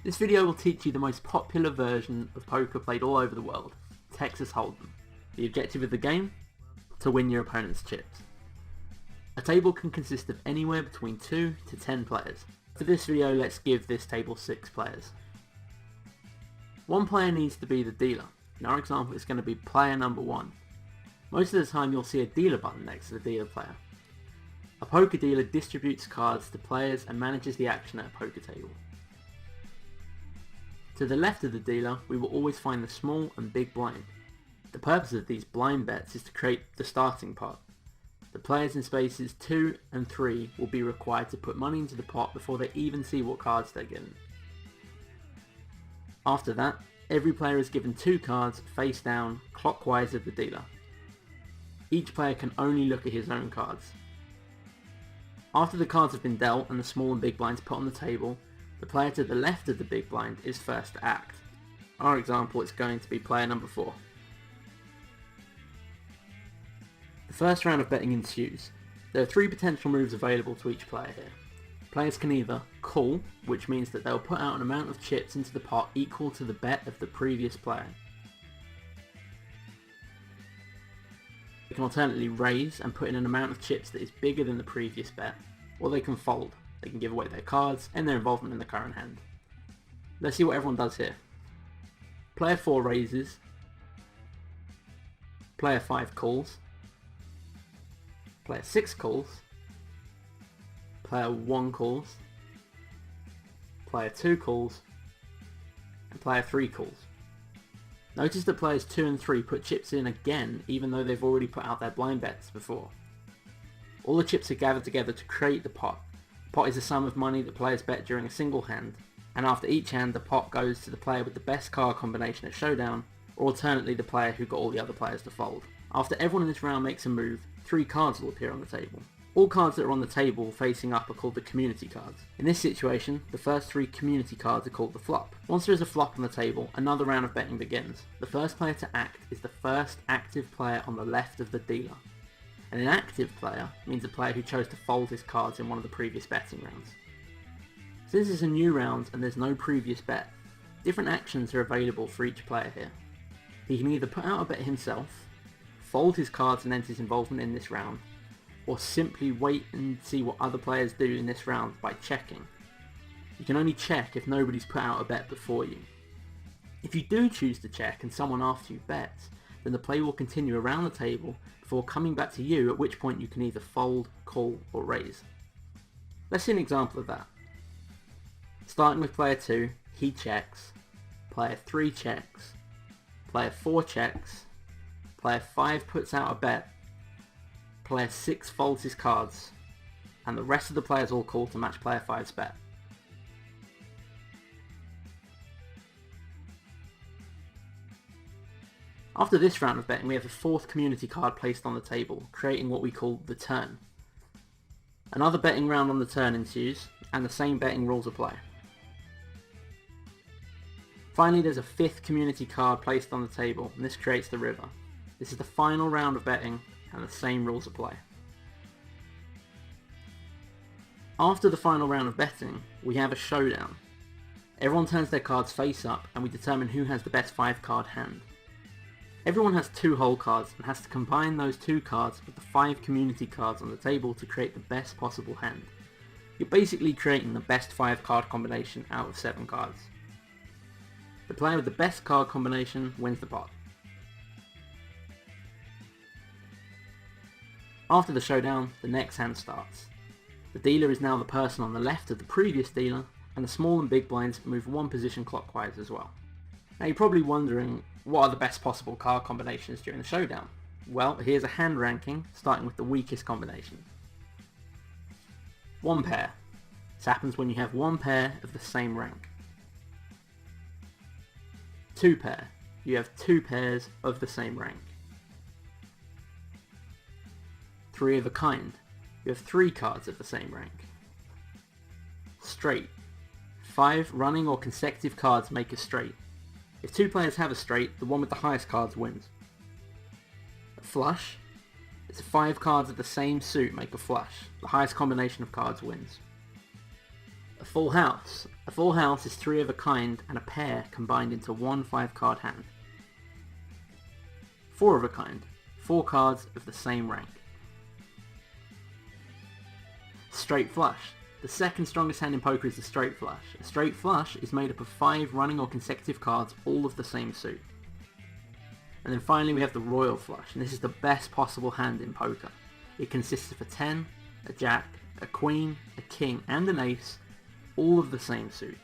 This video will teach you the most popular version of poker played all over the world, Texas Hold'em. The objective of the game? To win your opponent's chips. A table can consist of anywhere between 2 to 10 players. For this video, let's give this table 6 players. One player needs to be the dealer. In our example, it's going to be player number 1. Most of the time you'll see a dealer button next to the dealer player. A poker dealer distributes cards to players and manages the action at a poker table. To the left of the dealer, we will always find the small and big blind. The purpose of these blind bets is to create the starting pot. The players in spaces 2 and 3 will be required to put money into the pot before they even see what cards they're given. After that, every player is given 2 cards face down, clockwise of the dealer. Each player can only look at his own cards. After the cards have been dealt and the small and big blinds put on the table, the player to the left of the big blind is first to act. Our example is going to be player number 4. The first round of betting ensues. There are 3 potential moves available to each player here. Players can either call, which means that they'll put out an amount of chips into the pot equal to the bet of the previous player. They can alternately raise and put in an amount of chips that is bigger than the previous bet, or they can fold. They can give away their cards and their involvement in the current hand. Let's see what everyone does here. Player 4 raises, player 5 calls, player 6 calls, player 1 calls, player 2 calls, and player 3 calls. Notice that players 2 and 3 put chips in again even though they've already put out their blind bets before. All the chips are gathered together to create the pot. The pot is a sum of money that players bet during a single hand, and after each hand the pot goes to the player with the best card combination at showdown, or alternately the player who got all the other players to fold. After everyone in this round makes a move, 3 cards will appear on the table. All cards that are on the table facing up are called the community cards. In this situation, the first 3 community cards are called the flop. Once there is a flop on the table, another round of betting begins. The first player to act is the first active player on the left of the dealer. An inactive player means a player who chose to fold his cards in one of the previous betting rounds. Since it's a new round and there's no previous bet, different actions are available for each player here. He can either put out a bet himself, fold his cards and end his involvement in this round, or simply wait and see what other players do in this round by checking. You can only check if nobody's put out a bet before you. If you do choose to check and someone after you bets, then the play will continue around the table before coming back to you, at which point you can either fold, call, or raise. Let's see an example of that. Starting with player 2, he checks, player 3 checks, player 4 checks, player 5 puts out a bet, player 6 folds his cards, and the rest of the players all call to match player 5's bet. After this round of betting, we have a 4th community card placed on the table, creating what we call the turn. Another betting round on the turn ensues, and the same betting rules apply. Finally, there's a 5th community card placed on the table, and this creates the river. This is the final round of betting, and the same rules apply. After the final round of betting, we have a showdown. Everyone turns their cards face up, and we determine who has the best 5-card hand. Everyone has 2 whole cards and has to combine those 2 cards with the 5 community cards on the table to create the best possible hand. You're basically creating the best 5-card combination out of 7 cards. The player with the best card combination wins the pot. After the showdown, the next hand starts. The dealer is now the person on the left of the previous dealer, and the small and big blinds move 1 position clockwise as well. Now you're probably wondering, what are the best possible card combinations during the showdown? Well, here's a hand ranking, starting with the weakest combination. 1 pair. This happens when you have 1 pair of the same rank. 2 pair. You have 2 pairs of the same rank. 3 of a kind. You have 3 cards of the same rank. Straight. 5 running or consecutive cards make a straight. If 2 players have a straight, the one with the highest cards wins. A flush. It's 5 cards of the same suit make a flush. The highest combination of cards wins. A full house. A full house is 3 of a kind and a pair combined into one 5-card hand. 4 of a kind. 4 cards of the same rank. Straight flush. The second strongest hand in poker is the straight flush. A straight flush is made up of 5 running or consecutive cards, all of the same suit. And then finally we have the royal flush, and this is the best possible hand in poker. It consists of a 10, a jack, a queen, a king and an ace, all of the same suit.